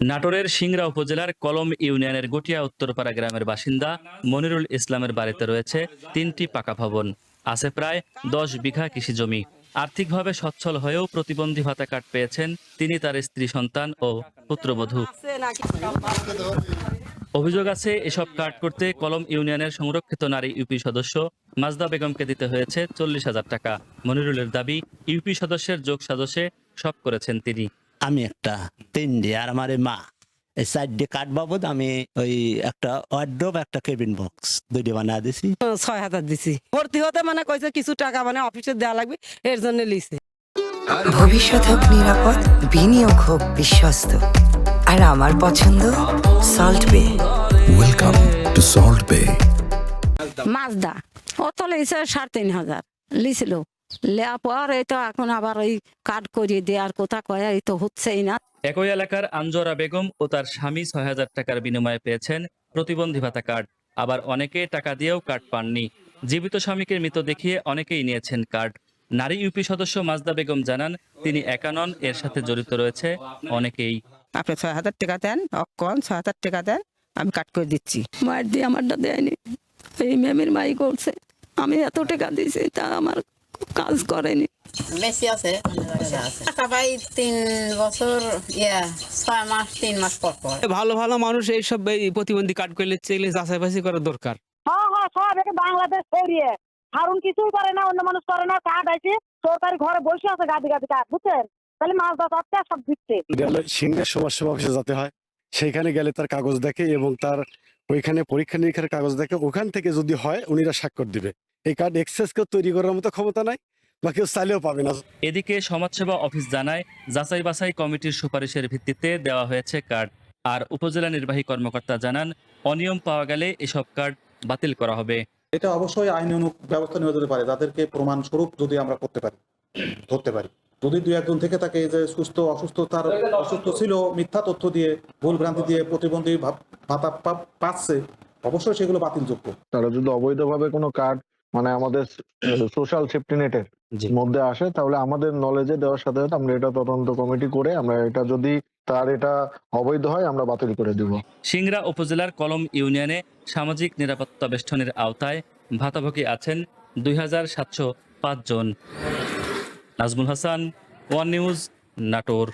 নাটোরের সিংড়া উপজেলার কলম ইউনিয়নের গটিয়া উত্তরপাড়া গ্রামের বাসিন্দা মনিরুল ইসলামের বাড়িতে রয়েছে ৩টি পাকা ভবন, আছে প্রায় ১০ বিঘা কৃষি জমি। আর্থিকভাবে সচ্ছল হয়েও প্রতিবন্ধী ভাতা কার্ড পেয়েছেন তিনি, তার স্ত্রী, সন্তান ও পুত্রবধূ। অভিযোগ আছে, এসব কার্ড করতে কলম ইউনিয়নের সংরক্ষিত নারী ইউপি সদস্য মাজদা বেগমকে দিতে হয়েছে ৪০,০০০ টাকা। মনিরুলের দাবি, ইউপি সদস্যের যোগ সাজসে সব করেছেন তিনি। আমি একটা ৩ আর আমার মা, এই ৪ কাঠ বাবদ আমি ওই একটা ওয়ার্ডরোব, একটা কেবিন বক্স 2টি বানিয়ে দিছি। ৬,০০০ দিছি। ভর্তি হতে মানে কইছে কিছু টাকা মানে অফিসে দেওয়া লাগবে, এর জন্য লিছে। ভবিষ্যৎ হোক নিরাপদ, বিনিয়োগ হোক বিশ্বস্ত, আর আমার পছন্দ সল্ট বে। ওয়েলকাম টু সল্ট বে। মাজদা ও তো লিছে ৩,৫০০ লিছিল, লেয়া পর এই তো এখন আবার ওই কার্ড করিয়ে দেওয়ার কথা কয়া, এই তো হচ্ছেই না। একই এলাকার আঞ্জরা বেগম ও তার স্বামী ৬,০০০ টাকার বিনিময়ে পেয়েছেন প্রতিবন্ধী ভাতা কার্ড। আবার অনেকে টাকা দিয়েও কার্ড পাননি। জীবিত স্বামীকে মৃত দেখিয়ে অনেকেই নিয়েছেন কার্ড। নারী ইউপি সদস্য মাজদা বেগম জানান, তিনি একা নন, এর সাথে জড়িত রয়েছে অনেকেই। আপনি ৬,০০০ টাকা দেন, অক্ষণ ৬,০০০ টাকা দেন, আমি কাট করে দিচ্ছি। মায়ের দিয়ে আমারটা দেয়নি, এই ম্যামের মাই করছে। আমি এত টাকা দিয়েছি, তা আমার কাজ করেনি। বেশি আছে টাকা পাই ৩ বছর ৬ মাস ৩ মাস পর পর। ভালো ভালো মানুষ এইসব প্রতিবন্ধী কার্ড করলে এগুলো যাচাই বাছাই করা দরকার। সব এটা বাংলাদেশ ছড়িয়ে হারুন কিছুই করে না, অন্য মানুষ করে না। কার্ড আছে সরকারি ঘরে বসে আছে, গাদি গাদি কার্ড, বুঝছেন? তাহলে মাছ ধরতে সব দিচ্ছে। সিংহের সমাজসেবা অফিসে যেতে হয়, সেইখানে গেলে তার কাগজ দেখে এবং তার ওইখানে পরীক্ষা নিরীক্ষার কাগজ দেখে, ওখান থেকে যদি হয় উনিরা স্বাক্ষর দিবে। এই কার্ড এক্সেস কেউ তৈরি করার মতো ক্ষমতা নাই, বা কেউ চাইলেও পাবে না। এদিকে সমাজসেবা অফিস জানায়, যাচাই বাছাই কমিটির সুপারিশের ভিত্তিতে দেওয়া হয়েছে কার্ড। আর উপজেলা নির্বাহী কর্মকর্তা জানান, অনিয়ম পাওয়া গেলে এসব কার্ড বাতিল করা হবে। এটা অবশ্যই আইনানুগ ব্যবস্থা নেওয়া যেতে পারে, তাদেরকে প্রমাণ স্বরূপ যদি আমরা ধরতে পারি। যদি ২-১ থেকে তাকে যে অসুস্থ ছিল, মিথ্যা তথ্য দিয়ে, ভুল ভ্রান্তি দিয়ে প্রতিবন্ধী ভাতা পাচ্ছে, অবশ্যই সেগুলো বাতিলযোগ্য। তারা যদি অবৈধভাবে কোনো কার্ড মানে আমাদের সোশ্যাল সেফটি নেটের মধ্যে আসে, তাহলে আমাদের নলেজে দেওয়ার সাথে সাথে আমরা এটা তদন্ত কমিটি করে আমরা এটা যদি তার এটা অবৈধ হয় আমরা বাতিল করে দিব। সিংড়া উপজেলার কলম ইউনিয়নে সামাজিক নিরাপত্তা বেষ্টনীর আওতায় ভাতাভোগী আছেন ২,৭০৫ জন। Nazmul Hasan, one news, Natore.